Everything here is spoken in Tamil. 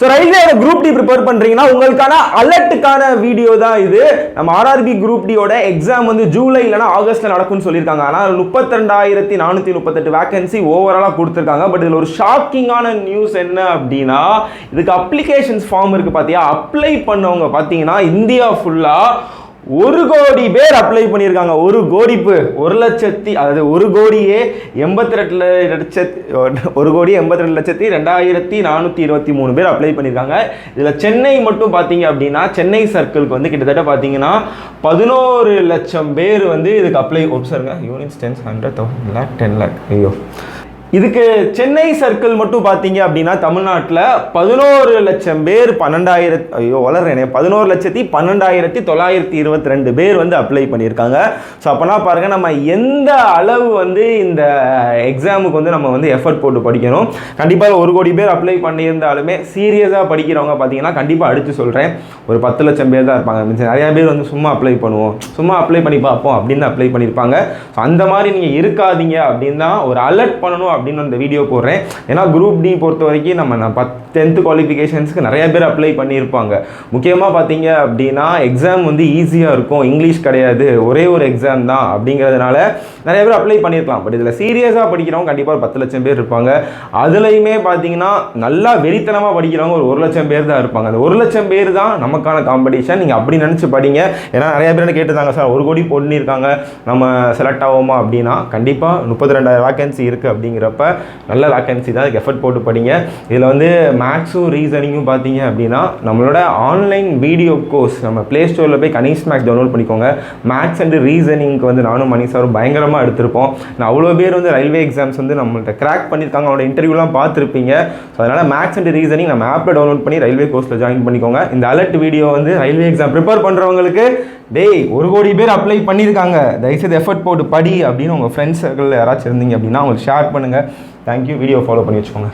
So railway group D prepare பண்ணுறீங்கன்னா உங்களுக்கான அலர்ட்டுக்கான வீடியோ தான் இது. நம்ம ஆர்ஆர்பி குரூப் டியோட எக்ஸாம் வந்து ஜூலை இல்லைனா ஆகஸ்ட்டில் நடக்கும்னு சொல்லியிருக்காங்க. ஆனால் 32,438 வேகன்சி ஓவராலாக கொடுத்துருக்காங்க. பட் இதில் ஒரு ஷாக்கிங்கான நியூஸ் என்ன அப்படின்னா, இதுக்கு அப்ளிகேஷன்ஸ் ஃபார்ம் இருக்குது பார்த்தியா, அப்ளை பண்ணவங்க பார்த்தீங்கன்னா இந்தியா ஃபுல்லாக 1 கோடி பேர் அப்ளை பண்ணியிருக்காங்க. 1 கோடிப்பு 1 லட்சத்தி, அதாவது 1 கோடியே 82,2,423 பேர் அப்ளை பண்ணியிருக்காங்க. இதில் சென்னை மட்டும் பார்த்தீங்க அப்படின்னா, சென்னை சர்க்கிளுக்கு வந்து கிட்டத்தட்ட பார்த்தீங்கன்னா 11 லட்சம் பேர் வந்து இதுக்கு அப்ளை. சாருங்க, யூனிட்ஸ் 10 100 lakh 10 lakh. ஐயோ, இதுக்கு சென்னை சர்க்கிள் மட்டும் பார்த்தீங்க அப்படின்னா தமிழ்நாட்டில் 11 லட்சம் பேர் 11,12,922 பேர் வந்து அப்ளை பண்ணியிருக்காங்க. ஸோ அப்போனா பாருங்கள், நம்ம எந்த அளவு வந்து இந்த எக்ஸாமுக்கு வந்து நம்ம வந்து எஃபர்ட் போட்டு படிக்கணும். கண்டிப்பாக 1 கோடி பேர் அப்ளை பண்ணியிருந்தாலுமே சீரியஸாக படிக்கிறவங்க பார்த்தீங்கன்னா கண்டிப்பாக அடித்து சொல்கிறேன், ஒரு 10 லட்சம் பேர் தான் இருப்பாங்க. நிறையா பேர் வந்து சும்மா அப்ளை பண்ணுவோம், சும்மா அப்ளை பண்ணி பார்ப்போம் அப்படின்னு அப்ளை பண்ணியிருப்பாங்க. ஸோ அந்த மாதிரி நீங்கள் இருக்காதீங்க அப்படின்னு தான் ஒரு அலர்ட் பண்ணணும் அப்படின்னு இந்த வீடியோ போடுறேன். ஏன்னா குரூப் டி பொறுத்த வரைக்கும் நம்ம 10th குவாலிஃபிகேஷன்ஸ்க்கு நிறைய பேர் அப்ளை பண்ணியிருப்பாங்க. முக்கியமாக பார்த்தீங்க அப்படின்னா எக்ஸாம் வந்து ஈஸியாக இருக்கும், இங்கிலீஷ் கிடையாது, ஒரே ஒரு எக்ஸாம் தான் அப்படிங்கிறதுனால நிறைய பேர் அப்ளை பண்ணியிருக்கலாம். பட் இதில் சீரியஸாக படிக்கிறவங்க கண்டிப்பாக 10 லட்சம் பேர் இருப்பாங்க. அதுலேயுமே பார்த்தீங்கன்னா நல்லா வெறித்தனமாக படிக்கிறவங்க ஒரு 1 லட்சம் பேர் தான் இருப்பாங்க. அந்த 1 லட்சம் பேர் தான் நமக்கான காம்படிஷன். நீங்கள் அப்படி நினச்சி படிங்க. ஏன்னா நிறைய பேர் என்ன கேட்டுருந்தாங்க, சார் 1 கோடி போட்டுருக்காங்க, நம்ம செலக்ட் ஆகுமா அப்படின்னா, கண்டிப்பாக 32,000 வேகன்சி இருக்குது. அப்படிங்கிறப்ப நல்ல வேகன்சி தான், அதுக்கு எஃபர்ட் போட்டு படிங்க. இதில் வந்து மேக்ஸும் ரீசனிங்கும் பார்த்தீங்க அப்படின்னா நம்மளோட ஆன்லைன் வீடியோ கோர்ஸ் நம்ம ப்ளே ஸ்டோரில் போய் கனிஷ் மேக்ஸ் டவுன்லோட் பண்ணிக்கோங்க. மேக்ஸ் அண்ட் ரீசனிங்க்கு வந்து நானும் மணி சாரும் பயங்கரமாக எடுத்திருப்போம். நான் அவ்வளோ பேர் வந்து ரயில்வே எக்ஸாம்ஸ் வந்து நம்மள்கிட்ட கிராக் பண்ணியிருக்காங்க, அவங்களோட இன்டர்வியூலாம் பார்த்துருப்பீங்க. ஸோ அதனால் மேக்ஸ் அண்ட் ரீசனிங் நம்ம ஆப்பில் டவுன்லோட் பண்ணி ரயில்வே கோர்ஸில் ஜாயின் பண்ணிக்கோங்க. இந்த அலர்ட் வீடியோ வந்து ரயில்வே எக்ஸாம் ப்ரிப்பேர் பண்ணுறவங்களுக்கு, டேய் 1 கோடி பேர் அப்ளை பண்ணியிருக்காங்க, தயவுசெய்து எஃபர்ட் போட்டு படி அப்படின்னு உங்கள் ஃப்ரெண்ட்ஸ் சர்க்கிளில் யாராச்சும் இருந்தீங்க அப்படின்னா அவங்களுக்கு ஷேர் பண்ணுங்கள். தேங்க்யூ. வீடியோ ஃபாலோ பண்ணி வச்சுக்கோங்க.